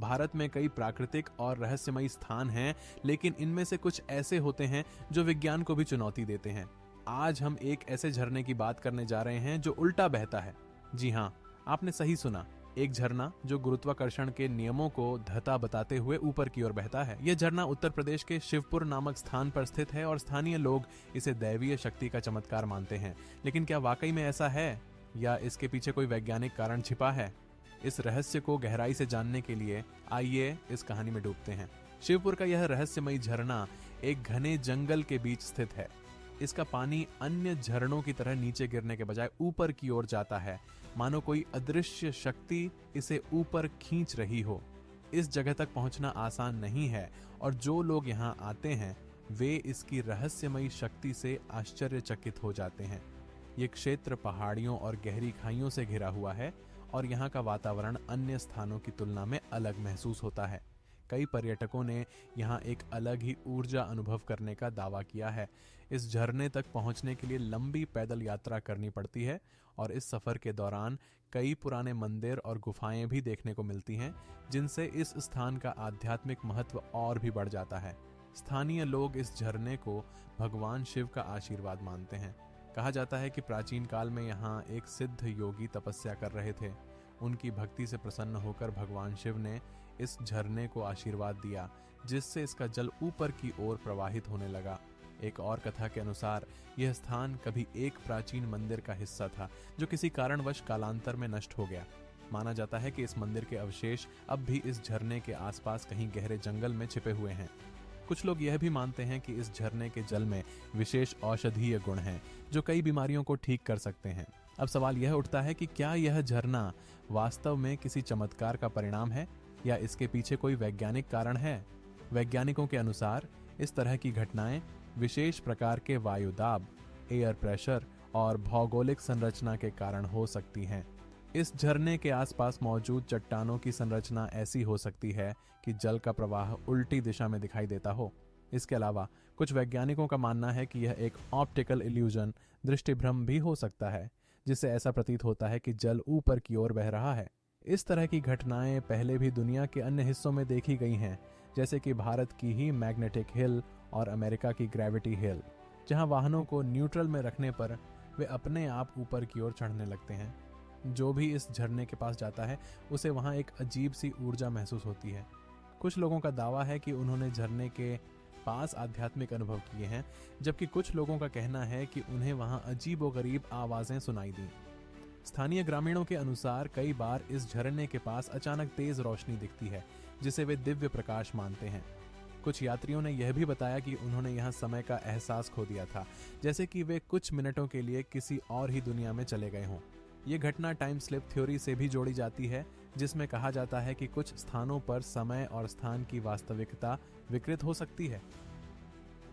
भारत में कई प्राकृतिक और रहस्यमयी स्थान हैं, लेकिन इनमें से कुछ ऐसे होते हैं जो विज्ञान को भी चुनौती देते हैं। आज हम एक ऐसे झरने की बात करने जा रहे हैं जो उल्टा बहता है। जी हाँ, आपने सही सुना, एक झरना जो गुरुत्वाकर्षण के नियमों को धता बताते हुए ऊपर की ओर बहता है। यह झरना उत्तर प्रदेश के शिवपुर नामक स्थान पर स्थित है और स्थानीय लोग इसे दैवीय शक्ति का चमत्कार मानते हैं। लेकिन क्या वाकई में ऐसा है या इसके पीछे कोई वैज्ञानिक कारण छिपा है? इस रहस्य को गहराई से जानने के लिए आइए इस कहानी में डूबते हैं। शिवपुर का यह रहस्यमयी झरना एक घने जंगल के बीच स्थित है। इसका पानी अन्य झरनों की तरह नीचे गिरने के बजाय ऊपर की ओर जाता है, मानो कोई अदृश्य शक्ति इसे ऊपर खींच रही हो। इस जगह तक पहुंचना आसान नहीं है और जो लोग यहाँ आते हैं वे इसकी रहस्यमयी शक्ति से आश्चर्यचकित हो जाते हैं। ये क्षेत्र पहाड़ियों और गहरी खाइयों से घिरा हुआ है और यहाँ का वातावरण अन्य स्थानों की तुलना में अलग महसूस होता है। कई पर्यटकों ने यहाँ एक अलग ही ऊर्जा अनुभव करने का दावा किया है। इस झरने तक पहुँचने के लिए लंबी पैदल यात्रा करनी पड़ती है और इस सफर के दौरान कई पुराने मंदिर और गुफाएं भी देखने को मिलती हैं, जिनसे इस स्थान का आध्यात्मिक महत्व और भी बढ़ जाता है। स्थानीय लोग इस झरने को भगवान शिव का आशीर्वाद मानते हैं। कहा जाता है कि प्राचीन काल में यहाँ एक सिद्ध योगी तपस्या कर रहे थे। उनकी भक्ति से प्रसन्न होकर भगवान शिव ने इस झरने को आशीर्वाद दिया, जिससे इसका जल ऊपर की ओर प्रवाहित होने लगा। एक और कथा के अनुसार यह स्थान कभी एक प्राचीन मंदिर का हिस्सा था, जो किसी कारणवश कालांतर में नष्ट हो गया। माना जाता है कि इस मंदिर के अवशेष अब भी इस झरने के आसपास कहीं गहरे जंगल में छिपे हुए हैं। कुछ लोग यह भी मानते हैं कि इस झरने के जल में विशेष औषधीय गुण हैं, जो कई बीमारियों को ठीक कर सकते हैं। अब सवाल यह उठता है कि क्या यह झरना वास्तव में किसी चमत्कार का परिणाम है या इसके पीछे कोई वैज्ञानिक कारण है? वैज्ञानिकों के अनुसार इस तरह की घटनाएं विशेष प्रकार के वायु दाब, एयर प्रेशर और भौगोलिक संरचना के कारण हो सकती हैं। इस झरने के आसपास मौजूद चट्टानों की संरचना ऐसी हो सकती है कि जल का प्रवाह उल्टी दिशा में दिखाई देता हो। इसके अलावा कुछ वैज्ञानिकों का मानना है कि यह एक ऑप्टिकल इल्यूजन, दृष्टिभ्रम भी हो सकता है, जिससे ऐसा प्रतीत होता है कि जल ऊपर की ओर बह रहा है। इस तरह की घटनाएं पहले भी दुनिया के अन्य हिस्सों में देखी गई हैं, जैसे कि भारत की ही मैग्नेटिक हिल और अमेरिका की ग्रेविटी हिल, जहां वाहनों को न्यूट्रल में रखने पर वे अपने आप ऊपर की ओर चढ़ने लगते हैं। जो भी इस झरने के पास जाता है उसे वहां एक अजीब सी ऊर्जा महसूस होती है। कुछ लोगों का दावा है कि उन्होंने झरने के पास आध्यात्मिक अनुभव किए हैं, जबकि कुछ लोगों का कहना है कि उन्हें वहां अजीबोगरीब आवाजें सुनाई दी। स्थानीय ग्रामीणों के अनुसार कई बार इस झरने के पास अचानक तेज रोशनी दिखती है, जिसे वे दिव्य प्रकाश मानते हैं। कुछ यात्रियों ने यह भी बताया कि उन्होंने यहाँ समय का एहसास खो दिया था, जैसे कि वे कुछ मिनटों के लिए किसी और ही दुनिया में चले गए हों। ये घटना टाइम स्लिप थ्योरी से भी जोड़ी जाती है, जिसमें कहा जाता है कि कुछ स्थानों पर समय और स्थान की वास्तविकता विकृत हो सकती है।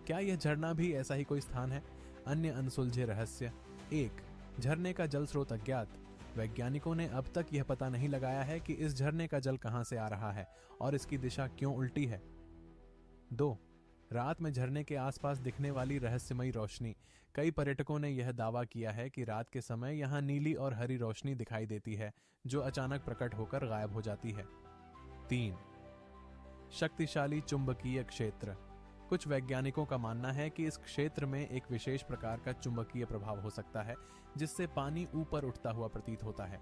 क्या यह झरना भी ऐसा ही कोई स्थान है? अन्य अनसुलझे रहस्य। 1. झरने का जल स्रोत अज्ञात। वैज्ञानिकों ने अब तक यह पता नहीं लगाया है कि इस झरने का जल कहां से आ रहा है और इसकी दिशा क्यों उल्टी है। 2. रात में झरने के आसपास दिखने वाली रहस्यमयी रोशनी। कई पर्यटकों ने यह दावा किया है कि रात के समय यहां नीली और हरी रोशनी दिखाई देती है, जो अचानक प्रकट होकर गायब हो जाती है। 3. शक्तिशाली चुंबकीय क्षेत्र। कुछ वैज्ञानिकों का मानना है कि इस क्षेत्र में एक विशेष प्रकार का चुंबकीय प्रभाव हो सकता है, जिससे पानी ऊपर उठता हुआ प्रतीत होता है।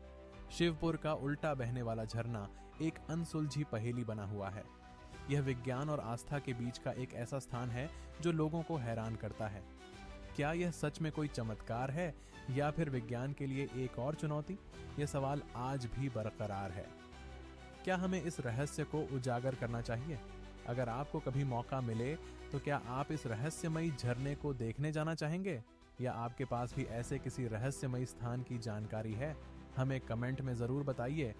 शिवपुर का उल्टा बहने वाला झरना एक अनसुलझी पहेली बना हुआ है। यह विज्ञान और आस्था के बीच का एक ऐसा स्थान है जो लोगों को हैरान करता है। क्या यह सच में कोई चमत्कार है या फिर विज्ञान के लिए एक और चुनौती? यह सवाल आज भी बरकरार है। क्या हमें इस रहस्य को उजागर करना चाहिए? अगर आपको कभी मौका मिले तो क्या आप इस रहस्यमयी झरने को देखने जाना चाहेंगे, या आपके पास भी ऐसे किसी रहस्यमयी स्थान की जानकारी है? हमें कमेंट में जरूर बताइए